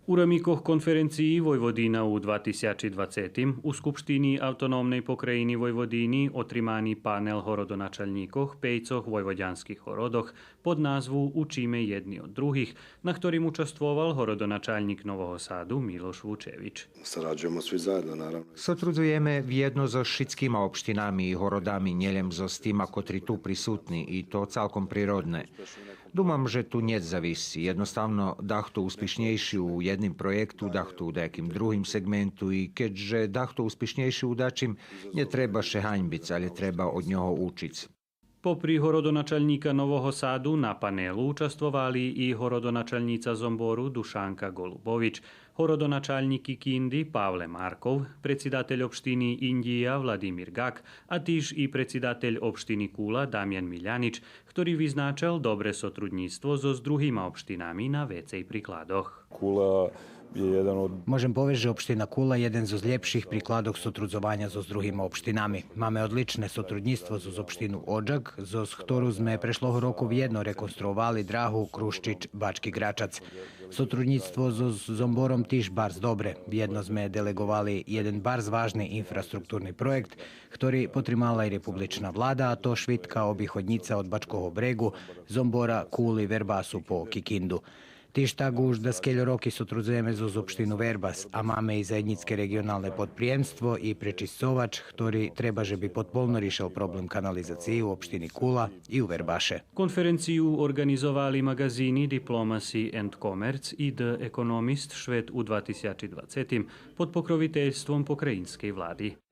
U ramikoh konferenciji Vojvodina u 2020 u Skupštini Autonomnej pokrajini Vojvodini otrimani panel horodonačalnikoh pejcoh vojvodjanskih horodoh pod nazvu Učíme jedni od druhih, na ktorim učastvoval horodonačalnik Nového Sadu Miloš Vučević. Sarađujemo svi zajedno, naravno. Sotrudzujeme vjedno zo všetkýma obštinami i horodami, njeljem zo s tima kotri tu prisutni i to celkom prirodne. Dumam, že tu njet zavisi. Jednostavno, dahto uspišnejši u jednim projektu, dahto u nekim drugim segmentu i keďže dahto uspišnejši u dačim, ne treba še hanjbic, ali treba od njoho učic. Popri horodonačalnika Nového Sadu na panelu učestvovali i horodonačalnica Zomboru Dušanka Golubović, horodonačalnik Kikindi Pavle Markov, predsjedatelj opštini Indija Vladimir Gak, a tiž i predsjedatelj opštini Kula Damjan Miljanić, ktorý vyznačal dobre sotrudníctvo so s druhýma opštinami na vecej prikladoh. Kula je jedan od... Možem povedať, že opština Kula je jeden zo zljepších prikladov sotrudzovanja so s druhými opštinami. Máme odličné sotrudníctvo so s opštinu Odžak, zo s ktorú sme prešloho roku vjedno rekonstruovali drahu Kruščić Bački Gračac. Sotrudníctvo so s Zomborom tiž barz dobre. Vjedno sme delegovali jeden barz važný infrastruktúrny projekt, ktorý potrimala i republična vlada, a to švitka obichodnica od Bačkoho bregu, Zombora, Kuli, Verbasu po Kikindu. Tiž tak už da skeljo roki sotrudzujeme zo opštinu Verbas, a máme i zajednické regionálne podprijemstvo i prečistovač, ktorý treba, že by potpolno riešil problém kanalizácie u opštini Kula i u Verbaše. Konferenciju organizovali magazini Diplomacy and Commerce i The Economist Šved u 2020 pod pokroviteljstvom pokrajinskej vladi.